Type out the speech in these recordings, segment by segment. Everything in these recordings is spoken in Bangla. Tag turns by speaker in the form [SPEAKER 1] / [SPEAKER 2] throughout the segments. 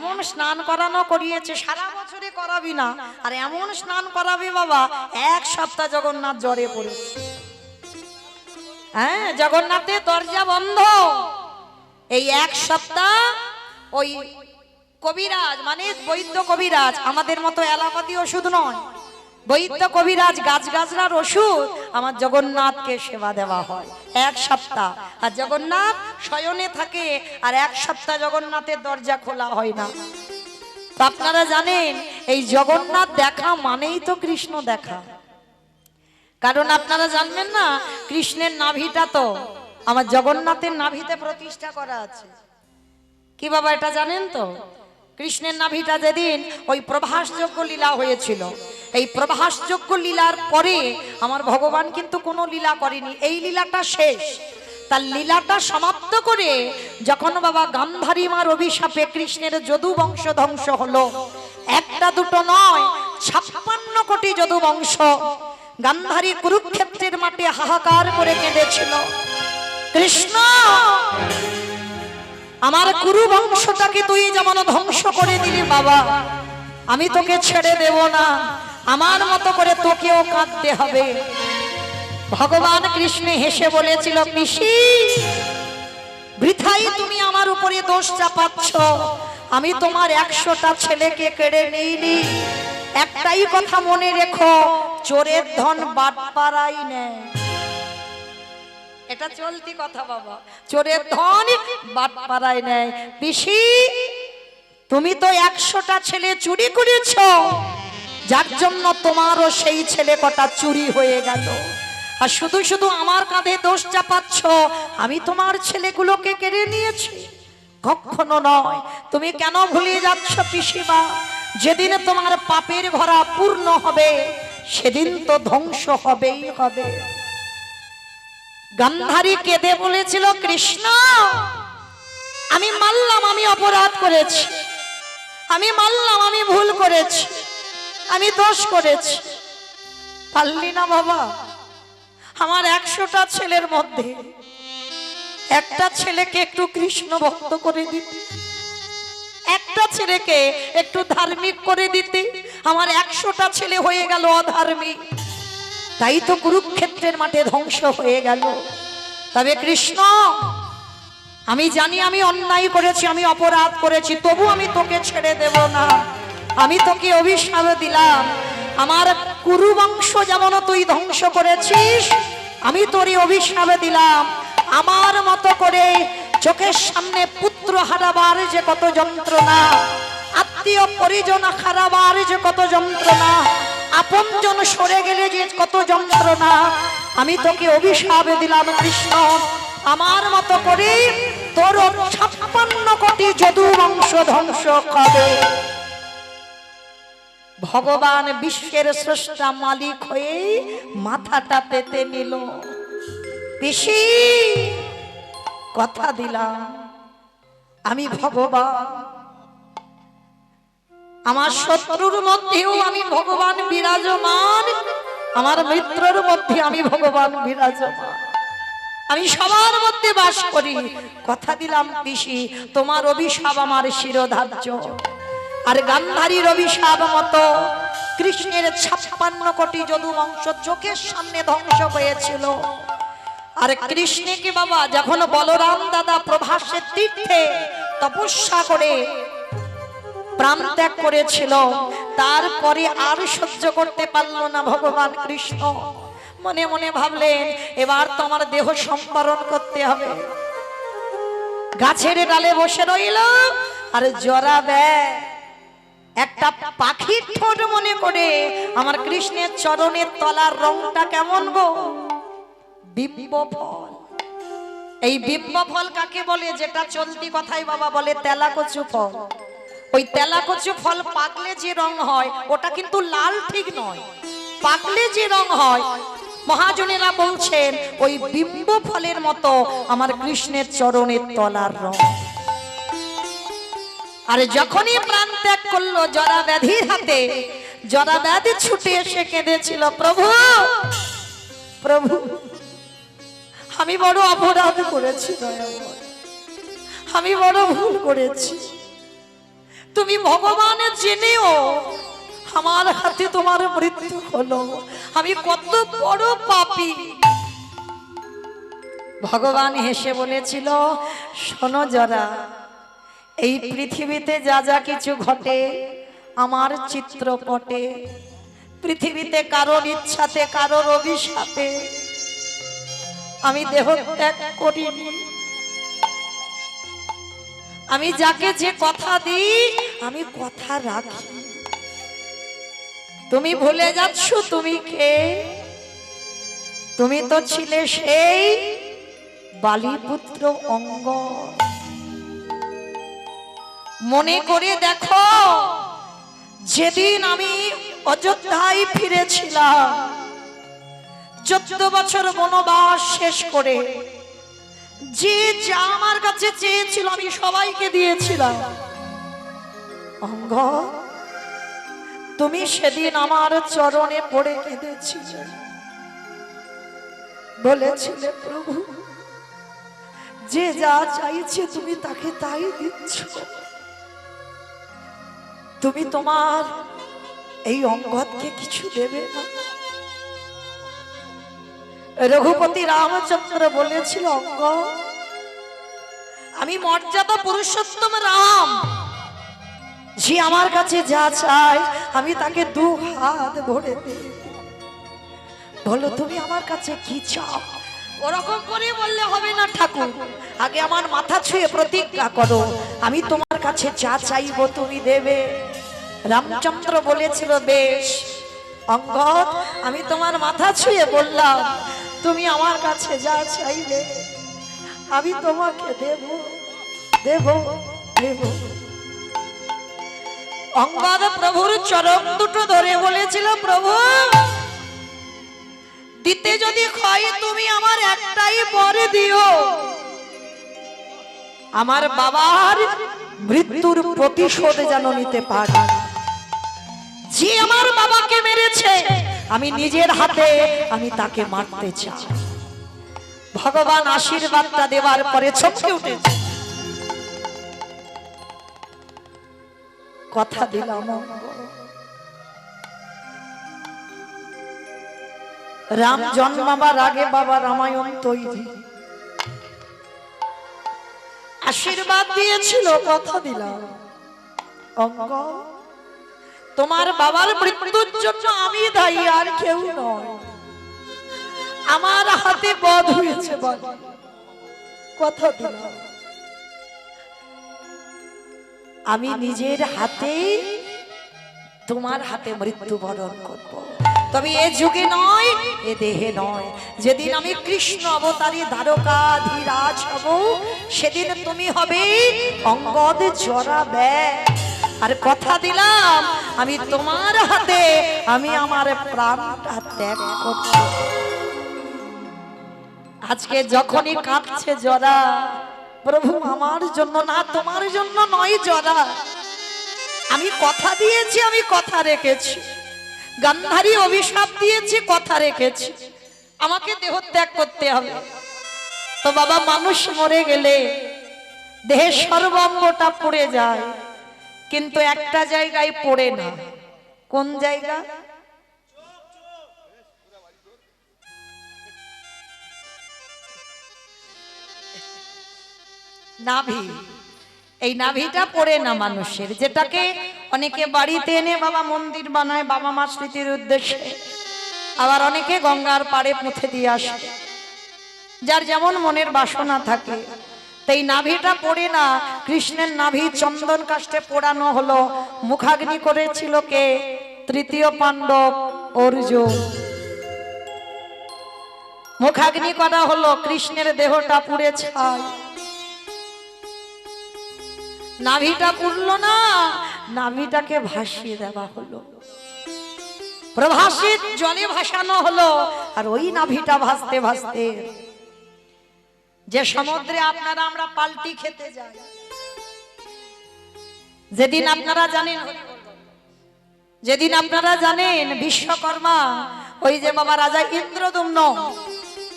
[SPEAKER 1] এমন স্নান করানো করিয়েছে, সারা বছরে করাবি না, আর এমন স্নান করাবি বাবা, এক সপ্তাহ জগন্নাথ জ্বরে পড়েছে। হ্যাঁ, জগন্নাথের দরজা বন্ধ। এই এক সপ্তাহ ওই কবিরাজ মানে বৈদ্য কবিরাজ, আমাদের মতো অ্যালোপ্যাথি ওষুধ নয়, বৈদ্য কবিরাজ গাছগাছরার ওষুধ আমার জগন্নাথকে সেবা দেওয়া হয় এক সপ্তাহ। আর জগন্নাথ শয়নে থাকে, আর এক সপ্তাহ জগন্নাথের দরজা খোলা হয় না। তো আপনারা জানেন এই জগন্নাথ দেখা মানেই তো কৃষ্ণ দেখা। কারণ আপনারা জানবেন না, কৃষ্ণের নাভিটা তো আমার জগন্নাথের নাভিতে প্রতিষ্ঠা করা আছে। কি বাবা এটা জানেন তো? কৃষ্ণের নাভিটা যেদিন ওই প্রভাসযোগ্য লীলা হয়েছিল, এই প্রভাসযোগ্য লীলার পরে আমার ভগবান কিন্তু কোনো লীলা করেনি, এই লীলাটা শেষ। তার লীলাটা সমাপ্ত করে যখন বাবা গান্ধারী মার অভিশাপে কৃষ্ণের যদু বংশ ধ্বংস হলো, একটা দুটো নয়, 56 কোটি যদু বংশ গান্ধারী কুরুক্ষেত্রের মাঠে হাহাকার করে কেঁদেছিল, কৃষ্ণ আমার কুরু বংশটাকে তুই যেমন ধ্বংস করে দিলি বাবা, আমি তোকে ছেড়ে দেব না, আমার মতো করে তোকেও কাঁদতে হবে। ভগবান কৃষ্ণ হেসে বলেছিল, পিসি বৃথাই তুমি আমার উপরে দোষ চাপাচ্ছ, আমি তোমার 100টা ছেলেকে কেড়ে নিইনি। একটাই কথা মনে রেখো, চোরের ধন বাটপাড়াই নেয়। এটা চলতি কথা বাবা, চোরের ধন বাটপাড়ায় নেয়। পিসি তুমি তো 100টা ছেলে চুরি করেছ, যার জন্য তোমারও সেই ছেলে কটা চুরি হয়ে গেল। আর শুধু শুধু আমার কাঁধে দোষ চাপাচ্ছ, আমি তোমার ছেলেগুলোকে কেড়ে নিয়েছি। কখনো নয়। তুমি কেন ভুলে যাচ্ছ পিসিমা, যেদিন তোমার পাপের ভরা পূর্ণ হবে সেদিন তো ধ্বংস হবেই হবে। গান্ধারী কেঁদে বলেছিল, কৃষ্ণ আমি মানলাম আমি অপরাধ করেছি, আমি মানলাম আমি ভুল করেছি, আমি দোষ করেছি। পারলি না বাবা, আমার 100টা ছেলের মধ্যে একটা ছেলেকে একটু কৃষ্ণ ভক্ত করে দিতে, একটা ছেলেকে একটু ধার্মিক করে দিতে, আমার 100টা ছেলে হয়ে গেল অধার্মিক। তাই তো কুরুক্ষেত্রের মাঠে ধ্বংস হয়ে গেল। তবে কৃষ্ণ আমি জানি আমি অন্যায় করেছি, আমি অপরাধ করেছি, তবু আমি তোকে ছেড়ে দেব না। আমি তোকে অভিশাপ দিলাম, আমার কুরু বংশ যেমন তুই ধ্বংস করেছিস, আমি তোরই অভিশাপ দিলাম, আমার মতো করে চোখের সামনে পুত্র হারাবার যে কত যন্ত্রণা, আত্মীয় পরিজন হারাবার যে কত যন্ত্রণা, আপনজন সরে গেলে যে কত যন্ত্রণা, আমি তোকে অভিশাপ দিলাম কৃষ্ণ, আমার মতো করে তোর 56 কোটি যদু বংশ ধ্বংস হবে। ভগবান বিশ্বের স্রষ্টা মালিক হয়ে মাথাটা পেতে নিল। পিসি কথা দিলাম আমি ভগবান, আমার শত্রুর মধ্যেও আমি ভগবান বিরাজমান, আমার মিত্রর মধ্যে আমি ভগবান বিরাজমান, আমি সবার মধ্যে বাস করি। কথা দিলাম পিসি তোমার অভিশাপ আমার শিরোধার্য। আর গান্ধারীর অভিশাপ মতো কৃষ্ণের 56 কোটি যদু বংশ চোখের সামনে ধ্বংস হয়েছিল। আর কৃষ্ণকে বাবা যখন বলরাম দাদা প্রভাসের তীর্থে তপস্যা করে প্রাণ ত্যাগ করেছিল, তারপরে আর সহ্য করতে পারলো না ভগবান কৃষ্ণ। মনে মনে ভাবলেন এবার তো আমার দেহ সম্পাদন করতে হবে। গাছের ডালে বসে রইল আর জরা দেয় একটা পাখির ঠোঁট মনে করে আমার কৃষ্ণের চরণের তলার রংটা কেমন গো, দিব্য ফল। এই দিব্য ফল কাকে বলে? যেটা চলতি কথাই বাবা বলে তেলাকচু ফল। ওই তেলাকচু ফল পাকলে যে রং হয় ওটা কিন্তু লাল ঠিক নয়, পাকলে যে রং হয় মহাজনেরা বলছেন ওই বিম্ব ফলের মতো আমার কৃষ্ণের চরণের তলার রং। আর যখনই প্রাণ ত্যাগ করলো জরা ব্যাধির হাতে, জরা ব্যাধি ছুটে এসে কেঁদেছিল, প্রভু প্রভু আমি বড় অপরাধ করেছি, আমি বড় ভুল করেছি, তুমি ভগবানের জেনেও আমার হাতে তোমার মৃত্যু হলো। আমি কত বড় পাপী। ভগবান হেসে বলেছিল, শোনো জরা, এই পৃথিবীতে যা যা কিছু ঘটে আমার চিত্রপটে। পৃথিবীতে কারোর ইচ্ছাতে, কারোর অভিশাপে আমি দেহ ত্যাগ করিনি। আমি যাকে যে কথা দিই আমি কথা রাখি। তুমি ভুলে যাচ্ছ তুমি কে? তুমি তো ছিলে সেই বালিপুত্র অঙ্গ। মনে করে দেখো, যেদিন আমি অযোধ্যায় ফিরেছিলাম 14 বছর বনবাস শেষ করে, যে যা আমার কাছে চেয়েছিল আমি সবাইকে দিয়েছিলাম। অঙ্গ, তুমি সেদিন আমার চরণে পড়ে কেঁদেছিলে, বলেছিলে প্রভু যে যা চাইছে তুমি তাকে তাই দিচ্ছ। তুমি তোমার এই অঙ্গদকে কিছু দেবে না। রঘুপতি রামচন্দ্র বলেছিল, অঙ্গ, আমি মর্যাদা পুরুষোত্তম রাম, যে আমার কাছে যা চায় আমি তাকে 2 হাত ভরে দিই। বলো তুমি আমার কাছে কি চাও? ওরকম করে বললে হবে না ঠাকুর, আগে আমার মাথা ছুঁয়ে প্রতিজ্ঞা করো, আমি তোমার কাছে যা চাইবো তুমি দেবে। রামচন্দ্র বলেছিল, বেশ অঙ্গদ, আমি তোমার মাথা ছুঁয়ে বললাম, তুমি আমার কাছে যা চাইবে আমি তোমাকে দেব দেব দেব। অঙ্গদ প্রভুর চরণ দুটো ধরে বলেছিল, প্রভু দিতে যদি হয় তুমি আমার একটাই বর দিও, আমার বাবার মৃত্যুর প্রতিশোধ যেন নিতে পারি। যে আমার বাবাকে মেরেছে আমি নিজের হাতে আমি তাকে মারতে চাই। ভগবান আশীর্বাদটা দেওয়ার পরে চমকে উঠেছে। কথা দিলাম রাম জন্মাবার আগে বাবা রামায়ণ তৈরি, আশীর্বাদ দিয়েছিল, কথা দিলাম অঙ্গ, তোমার বাবার মৃত্যুর জন্য আমি দায়ী, আর কেউ নয়। আমার হাতে বধ হয়েছে, কথা দিলাম আমি নিজের হাতে তোমার হাতে মৃত্যুবরণ করব। তবে এ যুগে নয়, এ দেহে নয়। যেদিন আমি কৃষ্ণ অবতারী দ্বারকাধীরাজ হব, সেদিন তুমি হবে অঙ্গদ জরা ব্যাগ। আর কথা দিলাম আমি তোমার হাতে আমি আমার প্রাণটা ত্যাগ করব। আজকে যখনই কাঁদছে জরা, প্রভু আমার জন্য না, তোমার জন্য নয় জরা, আমি কথা দিয়েছি, আমি কথা রেখেছি। গান্ধারী অভিশাপ দিয়েছি, কথা রেখেছি, আমাকে দেহ ত্যাগ করতে হবে। তো বাবা, মানুষ মরে গেলে দেহের সর্বাঙ্গটা পড়ে যায়, কিন্তু একটা জায়গায় পড়ে না। কোন জায়গা? নাভি। এই নাভিটা পড়ে না মানুষের, যেটাকে অনেকে বাড়িতে এনে বাবা মন্দির বানায় বাবা মা স্মৃতির উদ্দেশ্যে, আবার অনেকে গঙ্গার পাড়ে পুঁতে দিয়ে আসে, যার যেমন মনের বাসনা থাকে। তাই নাভিটা পড়ে না। কৃষ্ণের নাভি চন্দন কাষ্ঠে পোড়ানো হলো। মুখাগ্নি করেছিল কে? তৃতীয় পাণ্ডব অর্জুন। মুখাগ্নি করা হলো, কৃষ্ণের দেহটা পুড়ে ছাই। নাভিটা পুড়লো না, নাভিটাকে ভাসিয়ে দেওয়া হলো, প্রভাসিত জলে ভাসানো হলো। আর ওই নাভিটা ভাসতে ভাসতে যে সমুদ্রে আপনারা আমরা পাল্টি খেতে যাই, যেদিন আপনারা জানেন বিশ্বকর্মা, ওই যে বাবা রাজা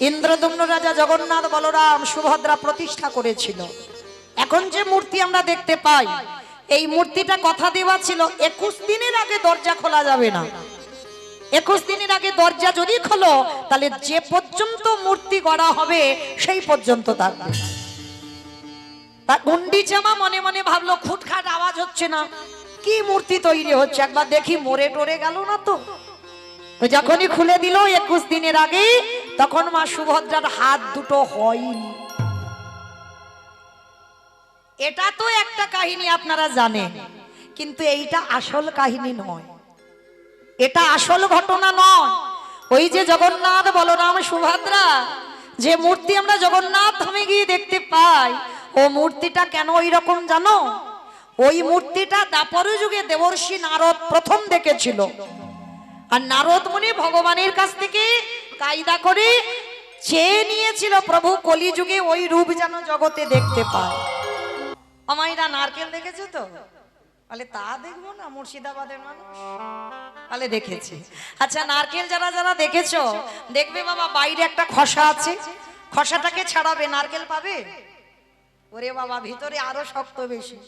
[SPEAKER 1] ইন্দ্রদুম্ন রাজা জগন্নাথ বলরাম সুভদ্রা প্রতিষ্ঠা করেছিল। এখন যে মূর্তি আমরা দেখতে পাই, এই মূর্তিটা কথা দেওয়া ছিল 21 দিনের আগে দরজা খোলা যাবে না। 21 দিনের আগে দরজা যদি খোলো তাহলে যে পর্যন্ত মূর্তি গড়া হবে সেই পর্যন্ত থাকবে। তা গুন্ডিচামা মনে মনে ভাবলো খুটখাট আওয়াজ হচ্ছে না, কি মূর্তি তৈরি হচ্ছে, একবার দেখি মরে টরে গেল না তো। তো যখনই খুলে দিল 21 দিনের আগে, তখন মা সুভদ্রার হাত দুটো হয়নি। এটা তো একটা কাহিনী আপনারা জানেন, কিন্তু এইটা আসল কাহিনী নয়, এটা আসল ঘটনা নয়। ওই যে জগন্নাথ বলরাম সুভদ্রা যে মূর্তি আমরা জগন্নাথ ধামে গিয়ে দেখতে পাই, ও মূর্তিটা কেন ওই রকম জানো? ওই মূর্তিটা দ্বাপর যুগে দেবর্ষি নারদ প্রথম দেখেছিল, আর নারদ মুনি ভগবানের কাছ থেকে কায়দা করে চেয়ে নিয়েছিল প্রভু কলিযুগে ওই রূপ যেন জগতে দেখতে পায়। আমাইরা নারকেল দেখেছো তো? বলে তা দেখবো না, মুর্শিদাবাদের মানুষ। বলে দেখেছি। আচ্ছা, নারকেল যারা যারা দেখেছো দেখবে বাবা বাইরে একটা খসা আছে, খসাটাকে ছাড়াবে নারকেল পাবে, ওরে বাবা ভিতরে আরো শক্ত বেশি,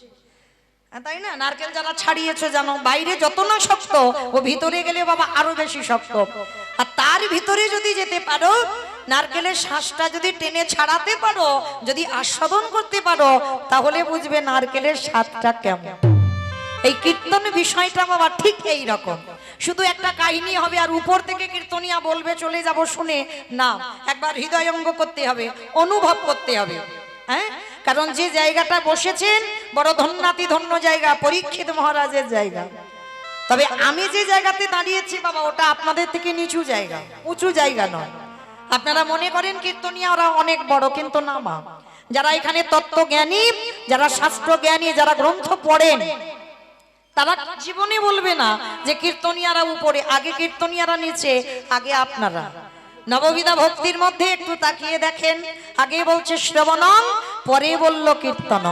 [SPEAKER 1] তাই না? নারকেল যারা ছাড়িয়েছো জানো বাইরে যত না শক্ত, ও ভিতরে গেলে বাবা আরো বেশি শক্ত। আর তার ভিতরে যদি যেতে পারো, নারকেলের শ্বাসটা যদি টেনে ছাড়াতে পারো, যদি আস্বাদন করতে পারো, তাহলে বুঝবে নারকেলের স্বাদটা কেমন। এই কীর্তন বিষয়টা বাবা ঠিক এই রকম, শুধু একটা কাহিনী হবে আর উপর থেকে কীর্তনিয়া বলবে চলে যাব শুনে না, একবার হৃদয়ঙ্গ করতে হবে, অনুভব করতে হবে। হ্যাঁ, কারণ যে জায়গাটা বসেছেন বড় ধন্যাতি ধন্য জায়গা, পরীক্ষিত মহারাজের জায়গা। তবে আমি যে জায়গাতে দাঁড়িয়েছি বাবা, ওটা আপনাদের থেকে নিচু জায়গা, উঁচু জায়গা নয়। আপনারা মনে করেন কীর্তনিয়া ওরা অনেক বড়, কিন্তু না মা, যারা এখানে তত্ত্ব জ্ঞানী, যারা শাস্ত্র জ্ঞানী, যারা গ্রন্থ পড়েন, তারা জীবনে বলবে না যে কীর্তনিয়ারা উপরে, আগে কীর্তনিয়ারা নিচে, আগে আপনারা। নববিধা ভক্তির মধ্যে একটু তাকিয়ে দেখেন, আগে বলছে শ্রবণম, পরে বলল কীর্তন।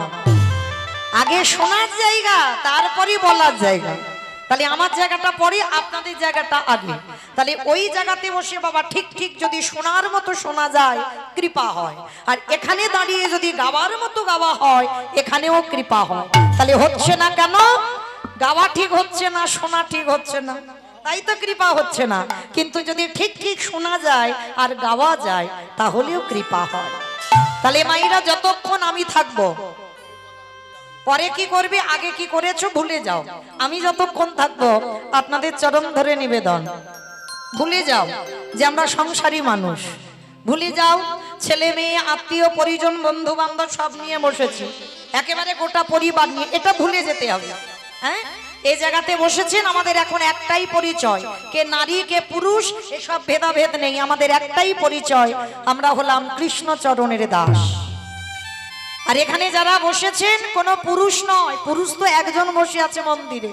[SPEAKER 1] আগে শোনার জায়গা, তারপরে বলার জায়গা। তাহলে আমার জায়গাটা পরে, আপনাদের জায়গাটা আগে। তাহলে ওই জায়গাতে বসে বাবা ঠিক ঠিক যদি শোনার মতো শোনা যায়, কৃপা হয়। আর এখানে দাঁড়িয়ে যদি গাওয়ার মতো গাওয়া হয়, এখানেও কৃপা হয়। তাহলে হচ্ছে না কেন? গাওয়া ঠিক হচ্ছে না, শোনা ঠিক হচ্ছে না, তাই তো কৃপা হচ্ছে না। কিন্তু যদি ঠিক ঠিক শোনা যায় আর গাওয়া যায়, তাহলেও কৃপা হয়। তাহলে মায়েরা যতক্ষণ আমি থাকবো, পরে কি করবে, আগে কি করেছো ভুলে যাও। আমি যতক্ষণ থাকবো আপনাদের চরণ ধরে নিবেদন, ভুলে যাও যে আমরা সংসারী মানুষ, ভুলে যাও ছেলে মেয়ে আত্মীয় পরিজন বন্ধু বান্ধব সব নিয়ে বসেছি, একেবারে গোটা পরিবার নিয়ে, এটা ভুলে যেতে হবে। হ্যাঁ, এই জায়গাতে বসেছেন, আমাদের এখন একটাই পরিচয়, কে নারী কে পুরুষ এসব ভেদাভেদ নেই, আমাদের একটাই পরিচয়, আমরা হলাম কৃষ্ণ চরণের দাস। আর এখানে যারা বসেছেন কোনো পুরুষ নয়, পুরুষ তো একজন বসে আছে মন্দিরে,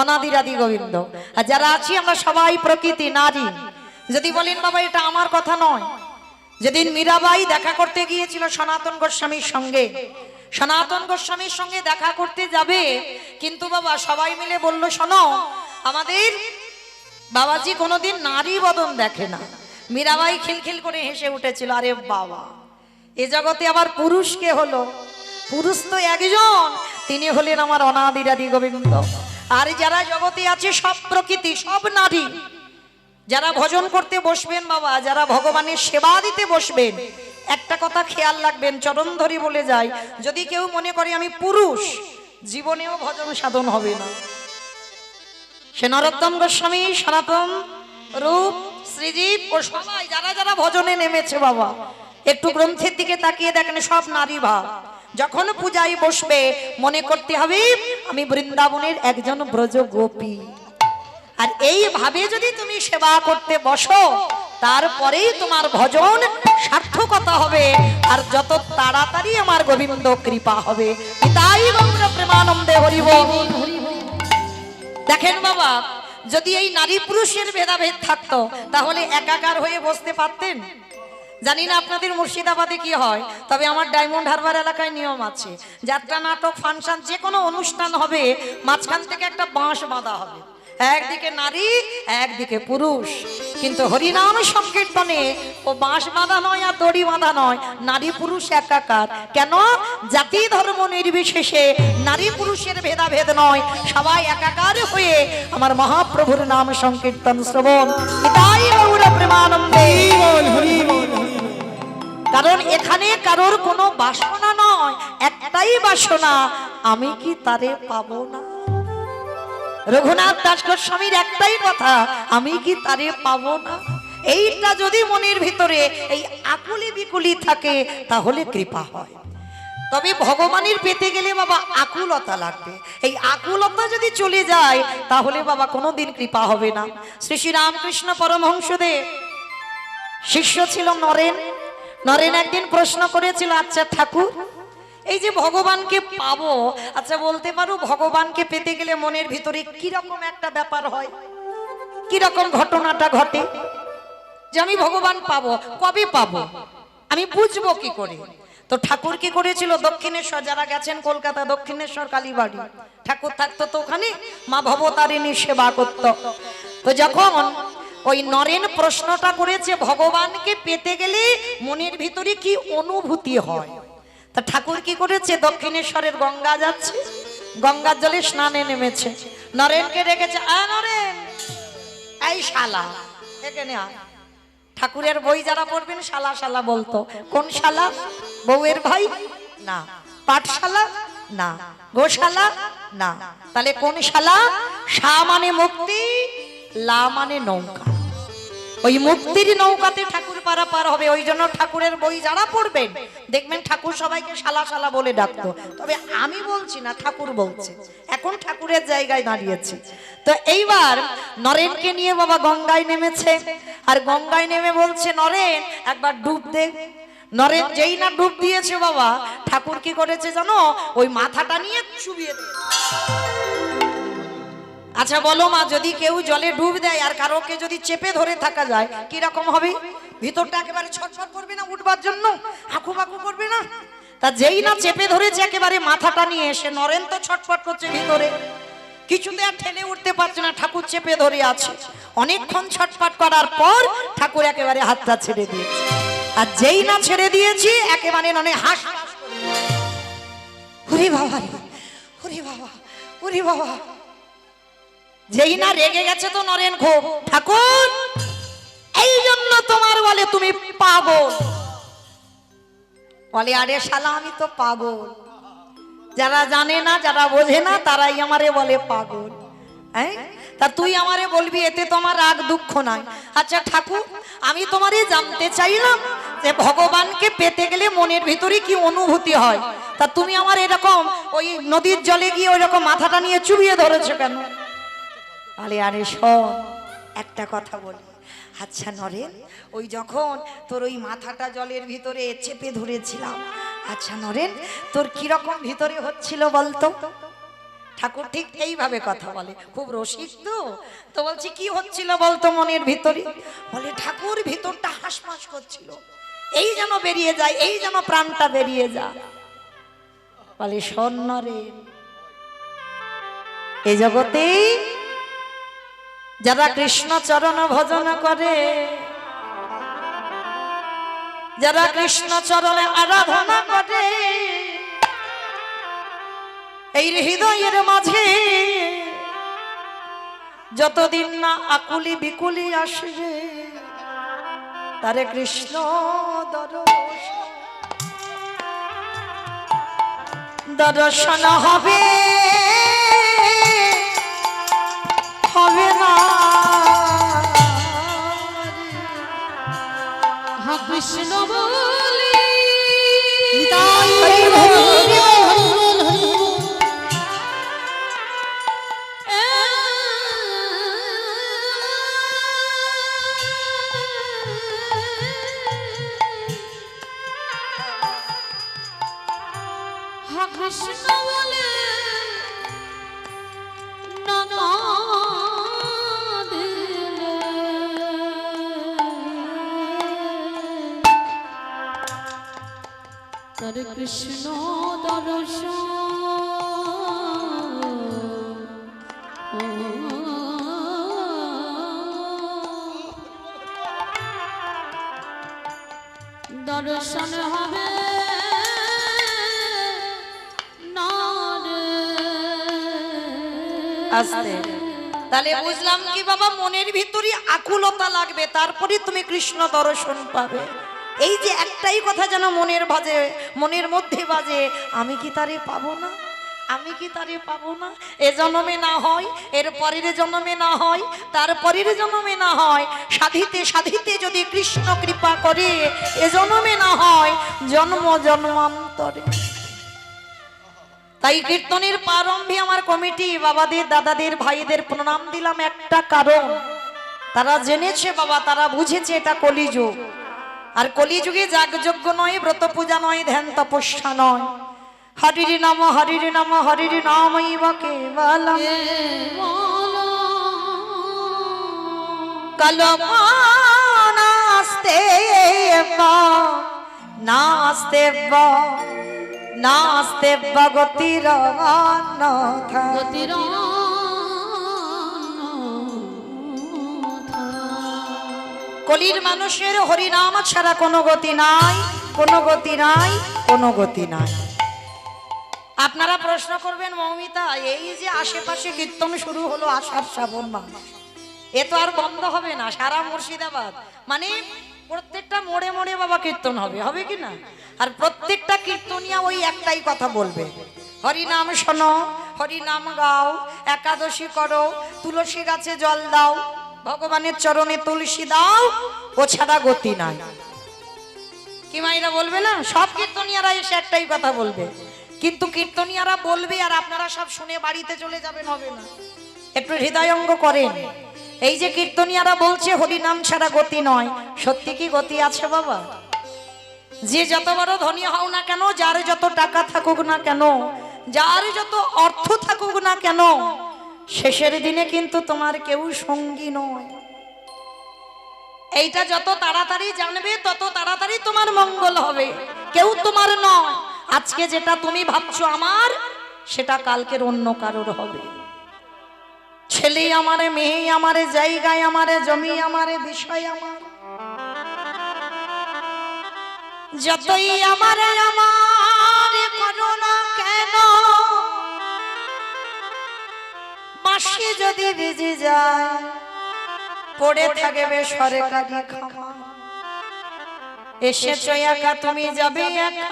[SPEAKER 1] অনাদিরাদি গোবিন্দ। আর যারা আছি আমরা সবাই প্রকৃতি নারী। যদি বলেন বাবা এটা আমার কথা নয়, যেদিন মীরাবাই দেখা করতে গিয়েছিল সনাতন গোস্বামীর সঙ্গে, সনাতন গোস্বামীর সঙ্গে দেখা করতে যাবে, কিন্তু বাবা সবাই মিলে বলল শোনো, আমাদের বাবাজি কোনোদিন নারী বদন দেখে না। মীরাবাই খিলখিল করে হেসে উঠেছিল, আরে বাবা এ জগতে আবার পুরুষ কে হলো? পুরুষ তো একজন, তিনি হলেন আমার অনাদিরাদি গোবিন্দ। আর যারা জগতে আছে সব প্রকৃতি, সব নারী। যারা ভজন করতে বসবেন বাবা, যারা ভগবানের সেবা দিতে বসবেন, একটা কথা খেয়াল রাখবেন, চরণ ধরে বলে যায়, যদি কেউ মনে করে আমি পুরুষ, জীবনেও ভজন সাধন হবে না। সে নরোত্তম গোস্বামী, সনাতন রূপ, শ্রীজীব ও সবাই যারা যারা ভজনে নেমেছে বাবা, একটু গ্রন্থের দিকে তাকিয়ে দেখেন, সব নারী ভাব। যখন পূজায় বসবে মনে করতে হবে আমি বৃন্দাবনের একজন ব্রজ গোপী। আর এইভাবে যদি তুমি সেবা করতে বসো, তারপরেই তোমার ভজন সার্থকতা হবে, আর যত তাড়াতাড়ি আমার গোবিন্দ কৃপা হবে। তাই গৌর প্রেমানন্দে হরি বল। দেখেন বাবা, যদি এই নারী পুরুষের ভেদাভেদ থাকতো, তাহলে একাকার হয়ে বসতে পারতেন? জানি না আপনাদের মুর্শিদাবাদে কি হয়, তবে আমার ডায়মন্ড হারবার এলাকায় নিয়ম আছে, যাত্রা নাটক ফাংশন যে কোনো অনুষ্ঠান হবে, মাঝখান থেকে একটা বাঁশ বাঁধা হবে, একদিকে নারী একদিকে পুরুষ, কিন্তু হরিনাম সংকীর্তনে ও বাঁশ বাঁধা নয় আর দড়ি বাঁধা নয়, নারী পুরুষ একাকার। কেন? জাতি ধর্ম নির্বিশেষে নারী পুরুষের ভেদাভেদ নয়, সবাই একাকার হয়ে আমার মহাপ্রভুর নাম সংকীর্তন শ্রবণ। এটাই গৌর প্রেমানন্দে। কারণ এখানে কারোর কোনো বাসনা নয়, একটাই বাসনা, আমি কি তারে পাবো না। রঘুনাথ দাস গোস্বামীর একটাই কথা, আমি কি তারে পাবো না। এইটা যদি মনের ভিতরে এই আকুলি বিকুলি থাকে তাহলে কৃপা হয়। তবে ভগবানের পেতে গেলে বাবা আকুলতা লাগবে। এই আকুলতা যদি চলে যায় তাহলে বাবা কোনোদিন কৃপা হবে না। শ্রী শ্রী রামকৃষ্ণ পরমহংসদেব শিষ্য ছিল নরেন। নরেন একদিন প্রশ্ন করেছিল, আচ্ছা ঠাকুর, এই যে ভগবানকে পাবো, আচ্ছা বলতে পারো ভগবানকে পেতে গেলে মনের ভিতরে কিরকম একটা ব্যাপার হয়, কিরকম ঘটনাটা ঘটে, যে আমি ভগবান পাবো, কবে পাবো, আমি বুঝবো কি করে। তো ঠাকুর কি করেছিল, দক্ষিণেশ্বর, যারা গেছেন কলকাতা দক্ষিণেশ্বর কালীবাড়ি, ঠাকুর থাকতো তো ওখানে, মা ভবতারিণী সেবা করত। তো যখন ওই নরেন প্রশ্নটা করেছে ভগবানকে পেতে গেলে মনের ভিতরে কি অনুভূতি হয়, তা ঠাকুর কি করেছে, দক্ষিণেশ্বরের গঙ্গা যাচ্ছে, গঙ্গার জলে স্নানে নেমেছে, নরেনকে ডেকেছে, নরেন এই শালা এখানে আয়। ঠাকুরের বই যারা পড়বেন শালা শালা বলতো। কোন শালা? বউয়ের ভাই না, পাঠশালা না, গোশালা না, তাহলে কোন শালা? শা মানে মুক্তি, লা মানে নৌকা। ওই মুক্তির নৌকাতে ঠাকুর পারাপার হবে। ওই জন্য ঠাকুরের বই যারা পড়বেন দেখবেন ঠাকুর সবাইকে শালা শালা বলে ডাকতো। তবে আমি বলছি না, ঠাকুর বলছে, এখন ঠাকুরের জায়গায় দাঁড়িয়েছে। তো এইবার নরেনকে নিয়ে বাবা গঙ্গায় নেমেছে, আর গঙ্গায় নেমে বলছে, নরেন একবার ডুব দে। নরেন যেই না ডুব দিয়েছে বাবা, ঠাকুর কি করেছে জানো, ওই মাথাটা নিয়ে চুবিয়ে দিয়েছে। আচ্ছা বলো মা, যদি কেউ জলে ডুব দেয় আর কারোকে যদি চেপে ধরে থাকা যায় কি রকম হবে? ভিতরটা একেবারে ছটফট করবে না উঠবার জন্য, হাঁকুপাকু করবে না? তা যেই না চেপে ধরেছে একেবারে মাথাটা নিয়ে এসে, নরেন তো ছটফট করছে ভিতরে, কিছুতে আর ঠেলে উঠতে পারছে না, ঠাকুর চেপে ধরে আছে। অনেকক্ষণ ছটফট করার পর ঠাকুর একেবারে হাতটা ছেড়ে দিয়েছে, আর যেই না ছেড়ে দিয়েছি একেবারে ননে হাস, ওরে বাবা, ওরে বাবা, ওরে বাবা। যেই না রেগে গেছে তো নরেন খুব, ঠাকুর এই জন্য তোমার বলে তুমি পাগল। বলে আরে শালা আমি তো পাগল, যারা জানে না যারা বোঝে না তারাই আমারে বলে পাগল। হ্যাঁ, তা তুই আমারে বলবি এতে তোমার রাগ দুঃখ নাই। আচ্ছা ঠাকুর, আমি তোমারে জানতে চাইলাম যে ভগবানকে পেতে গেলে মনের ভিতরে কি অনুভূতি হয়, তা তুমি আমার এরকম ওই নদীর জলে গিয়ে ওই রকম মাথাটা নিয়ে চুবিয়ে ধরেছো কেন? বলে আরে শোন একটা কথা বলি। আচ্ছা নরেন, ওই যখন তোর ওই মাথাটা জলের ভিতরে চেপে ধরেছিলাম, আচ্ছা নরেন তোর কিরকম ভিতরে হচ্ছিল বলতো? ঠাকুর ঠিক এইভাবে কথা বলে, খুব রসিক তো। তো বলছি কি হচ্ছিল বলতো মনের ভিতরে? বলে ঠাকুর ভিতরটা হাসপাস করছিল, এই যেন বেরিয়ে যায়, এই যেন প্রাণটা বেরিয়ে যায়। বলে শোন নরেন, এই জগতে যারা কৃষ্ণ চরণ ভজন করে, যারা কৃষ্ণ চরণে আরাধনা করে, এই হৃদয়ের মাঝে যতদিন না আকুলি বিকুলি আসবে তারে কৃষ্ণ দর্শন হবে, হবে না।
[SPEAKER 2] কৃষ্ণ বলি কৃষ্ণ বলে তারে কৃষ্ণ দর্শন দর্শন হবে না রে।
[SPEAKER 1] আস্তে। তাহলে বুঝলাম কি বাবা, মনের ভিতরে আকুলতা লাগবে, তারপরে তুমি কৃষ্ণ দর্শন পাবে। এই যে একটাই কথা যেন মনের বাজে, মনের মধ্যে বাজে, আমি কি তারে পাবো না, আমি কি তারে পাবো না। এ জন্মে না হয়, এর পরের জন্মে না হয়, তারপরের জন্মে না হয়, সাধিতে সাধিতে যদি কৃষ্ণ কৃপা করে এ জন্মে না হয়, জন্ম জন্মান্তরে। তাই কীর্তনের প্রারম্ভে আমার কমিটি বাবাদের, দাদাদের, ভাইদের প্রণাম দিলাম একটা কারণ, তারা জেনেছে বাবা, তারা বুঝেছে এটা কলিযুগ। আর কলিযুগে যাগযজ্ঞ নয়, ব্রত পূজা নয়, ধ্যান তপস্যা নয়, হরির নাম হরির নাম হরির নামৈব কেবলম কলমা নাস্তে নাস্তে নাস্তে গতির অন্যথা।
[SPEAKER 2] গতির
[SPEAKER 1] কলির মানুষের হরিনাম ছাড়া কোনো গতি নাই, কোনো গতি নাই, কোনো গতি নাই। আপনারা প্রশ্ন করবেন, মৌমিতা এই যে আশেপাশে কীর্তন শুরু হলো আষাঢ় শ্রাবণ মাস, এ তো আর বন্ধ হবে না, সারা মুর্শিদাবাদ মানে প্রত্যেকটা মোড়ে মোড়ে বাবা কীর্তন হবে, হবে কি না? আর প্রত্যেকটা কীর্তনিয়া ওই একটাই কথা বলবে, হরিনাম শোনো, হরিনাম গাও, একাদশী করো, তুলসী গাছে জল দাও, ভগবানের চরণে তুলসী দাও, ও ছাড়া গতি নাই। কি মাইরা বলবে না? সব কীর্তনিয়ারা এসে একটাই কথা বলবে, কিন্তু কীর্তনিয়ারা বলবে আর আপনারা সব শুনে বাড়িতে চলে যাবেন, হবে না। একটু হৃদয়ঙ্গ করেন। এই যে কীর্তনিয়ারা বলছে হরিনাম ছাড়া গতি নয়, সত্যি কি গতি আছে বাবা? যে যত বড় ধনী হও না কেন, যার যত টাকা থাকুক না কেন, যার যত অর্থ থাকুক না কেন, শেষের দিনে কিন্তু তোমার কেউ সঙ্গী নয়। এইটা যত তাড়াতাড়ি জানবে তত তাড়াতাড়ি তোমার মঙ্গল হবে। কেউ তোমার নয়। আজকে যেটা তুমি ভাবছো আমার, সেটা কালকের অন্য কারোর হবে। ছেলে আমারে, মেয়ে আমারে, জায়গায় আমারে, জমি আমারে, বিষয় আমার, যতই আমারে আমারে করো না কেন, মাসে যদি ভিজে যায় পড়ে থাকবে সরকারি খামা। এসেছো একা, তুমি যাবে একা।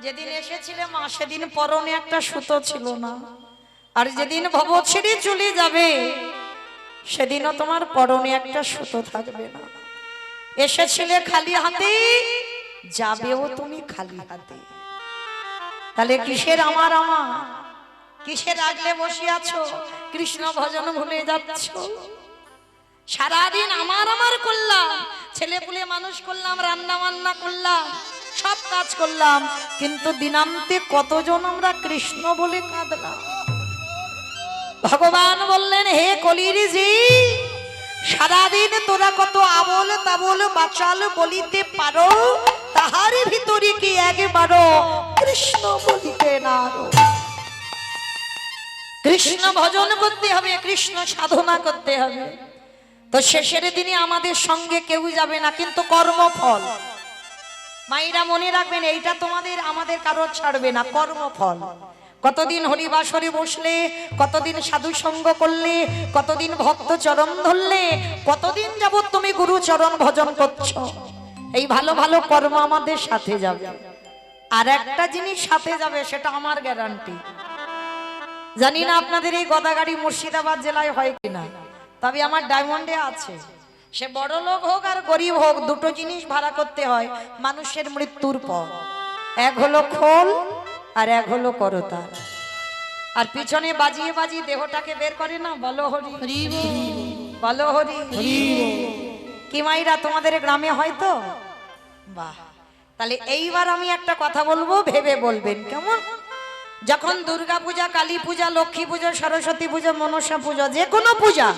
[SPEAKER 1] যেদিন এসেছিলে মা, সেদিন পরনে একটা সুতো ছিল না, আর যেদিন ভব ছেড়ে চলে যাবে সেদিনও তোমার পরনে একটা সুতো থাকবে না। এসেছিলে খালি হাতে, যাবেও তুমি খালি হাতে। তাহলে কিসের আমার আমার, কিসের আগলে বসে আছো, কৃষ্ণ ভজন ভুলে যাচ্ছ। সারাদিন আমার আমার করলাম, ছেলে পুলে মানুষ করলাম, রান্না বান্না করলাম, সব কাজ করলাম, কিন্তু দিনান্তে কতজন আমরা কৃষ্ণ বলে কাঁদলাম। ভগবান বললেন, হে কলির জি, সারাদিন তোরা কত আবল তাবল বাচাল বলিতে পারো, তাহার ভিতরে কি একবারও কৃষ্ণ বলিতে না। কৃষ্ণ ভজন করতে হবে, কৃষ্ণ সাধনা করতে হবে। তো শেষের দিনে আমাদের সঙ্গে কেউ যাবে না, কিন্তু কর্মফল। মায়েরা মনে রাখবেন, এইটা তোমাদের আমাদের কারোর ছাড়বে না, কর্মফল। কতদিন হরিবাসরে বসলে, কতদিন সাধু সঙ্গ করলে, কতদিন ভক্ত চরণ ধরলে, কতদিন যাবত তুমি গুরু চরণ ভজন করছো, এই ভালো ভালো কর্ম আমাদের সাথে যাবে। আর একটা জিনিস সাথে যাবে, সেটা আমার গ্যারান্টি। জানি না আপনাদের এই গদাগাড়ি মুর্শিদাবাদ জেলায় হয় কিনা, তবে আমার ডায়মন্ডে আছে। সে বড় লোক হোক আর গরিব হোক, দুটো জিনিস ভাড়া করতে হয় মানুষের মৃত্যুর পর, এক হলো খোল আর এক হলো করতাল। আর পিছনে বাজিয়ে বাজিয়ে দেহটাকে বের করে না, বলো হরি
[SPEAKER 2] হরি
[SPEAKER 1] বলো হরি। কি মাইরা তোমাদের গ্রামে হয়তো? বাহ, তাহলে এইবার আমি একটা কথা বলবো, ভেবে বলবেন কেমন? যখন দুর্গা পূজা, কালী পূজা, লক্ষ্মী পূজা, সরস্বতী পূজা, মনসা পূজা, যে কোনো পূজা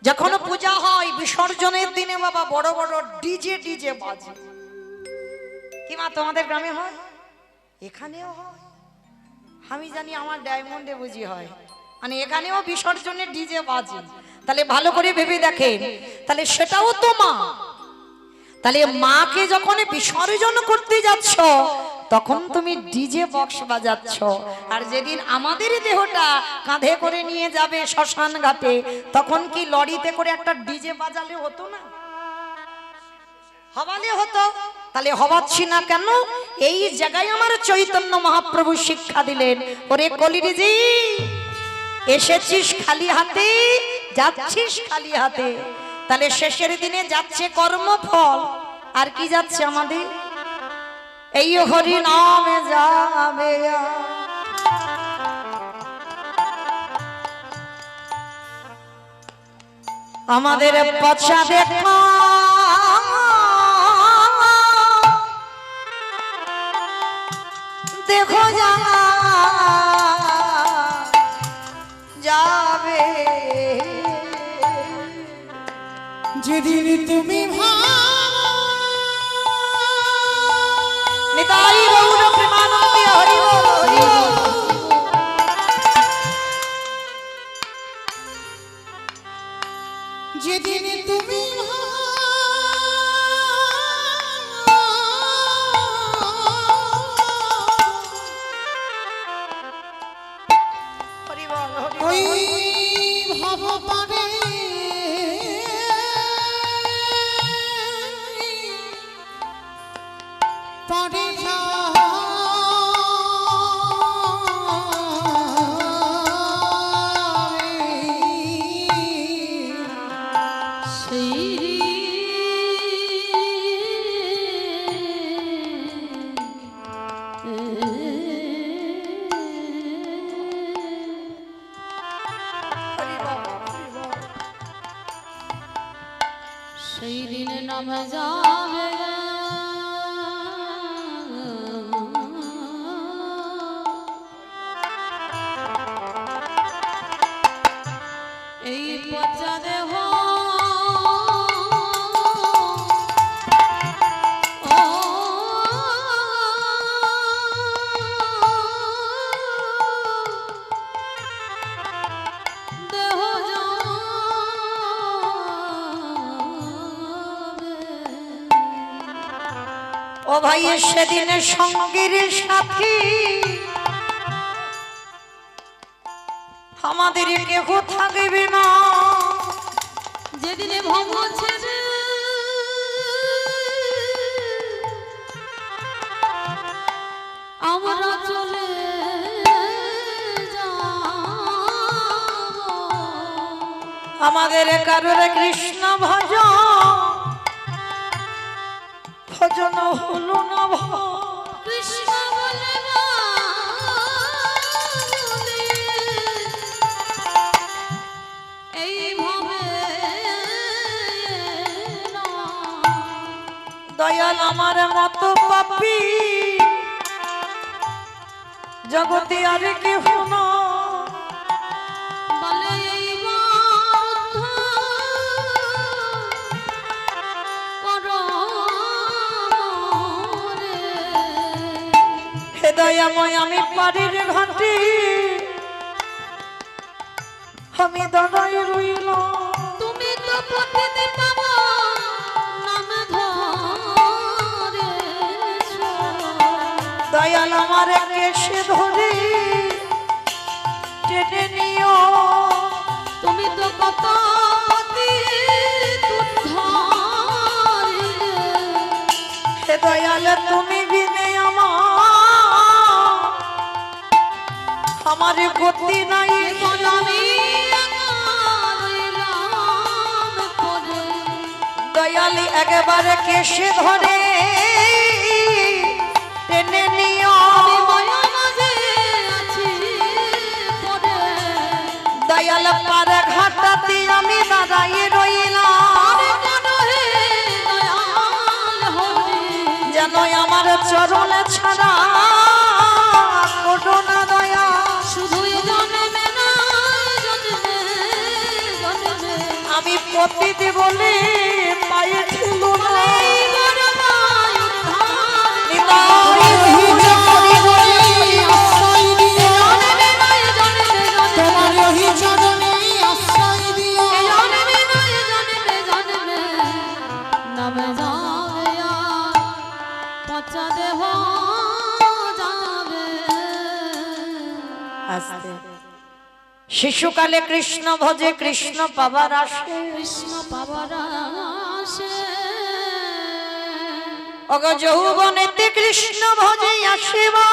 [SPEAKER 1] যখন পূজা হয়, বিসর্জনের দিনে বাবা বড় বড় ডিজে ডিজে বাজে। কি মা তোমাদের গ্রামে হয়? এখানেও হয়? আমি জানি আমার ডায়মন্ডে বুঝি হয়, মানে এখানেও বিসর্জনের ডিজে বাজে। তাহলে ভালো করে ভেবে দেখেন, তাহলে সেটাও তো মা। তাহলে মাকে যখন বিসর্জন করতে যাচ্ছ তখন তুমি ডিজে বক্স বাজাচ্ছ, আর যেদিন আমাদের দেহটা কাঁধে করে নিয়ে যাবে শ্মশান ঘাটে তখন কি লরিতে করে একটা ডিজে বাজালে হতো না? হবালে হতো। তাহলে হবাচ্ছি না কেন? এই জায়গায় আমার চৈতন্য মহাপ্রভু শিক্ষা দিলেন, ওরে কলিরিজি এসেছিস খালি হাতে যাচ্ছিস খালি হাতে। তাহলে শেষের দিনে যাচ্ছে কর্মফল, আর কি যাচ্ছে আমাদের? এই হরি নামে যাবে। আমাদের পছা দেখা দেখো যাবে
[SPEAKER 3] যেদিন তুমি
[SPEAKER 1] নিতাই গৌর প্রেমানন্দে হরি বল হরি বল।
[SPEAKER 3] যেদিন তুমি
[SPEAKER 1] হরি বল হরি বল।
[SPEAKER 3] ওই ভাব পারে পরে
[SPEAKER 2] সেই দিনে নামে যাবে এই পচা দেহ দেহ
[SPEAKER 1] ও ভাই সেদিন সঙ্গীর সাথী আমাদের কেহ থাকবে না।
[SPEAKER 2] যেদিনে ভব ছেড়ে আমরা চলে যাব
[SPEAKER 1] আমাদের কারোর কৃষ্ণ ভজন ভজন হলো না
[SPEAKER 2] কৃষ্ণ বলে বলে এইভাবে না
[SPEAKER 1] দয়াল আমার মতো পাপী জগতে আর কেহ না।
[SPEAKER 2] বলে এইবার করো রে
[SPEAKER 1] হে দয়াময় আমি পারির ঘাটে আমি দাঁড়াই রইলাম।
[SPEAKER 2] তুমি তো প্রতিদিন বাবা নাম ধরেছো
[SPEAKER 1] দয়াল আমার কেশে ধরে টেনে নিও।
[SPEAKER 2] তুমি তো কত
[SPEAKER 1] হে দয়াল তুমি বিনে আমার গতি নাই। দয়ালি একেবারে কেশে ধরে টেনে নিও। দয়াল পারে ঘাটাতে আমি দাঁড়াই রইলাম, যেন আমার চরণ ছাড়া করো না দয়া।
[SPEAKER 2] শুধুই জন্মে না জন্মে জন্মে
[SPEAKER 1] আমি পতিতে বলে পায়ে ছিল না।
[SPEAKER 3] তোমার ওই চরণে আশ্রয় দিও।
[SPEAKER 2] নামে যাবে
[SPEAKER 1] আস্তে। শিশুকালে কৃষ্ণ ভজে কৃষ্ণ পাবার আসে,
[SPEAKER 2] কৃষ্ণ পাবার আসে,
[SPEAKER 1] অগ যৌবনেতে কৃষ্ণ ভজে আসে বা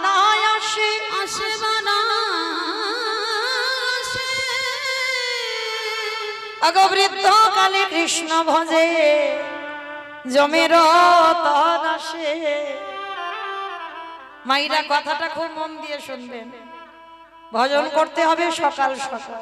[SPEAKER 1] না আসে,
[SPEAKER 2] আসে বা না আসে,
[SPEAKER 1] অগ বৃদ্ধ কালে কৃষ্ণ ভজে জমের তন আসে। মাইরা কথাটা খুব মন দিয়ে শুনবেন, ভজন করতে হবে সকাল সকাল।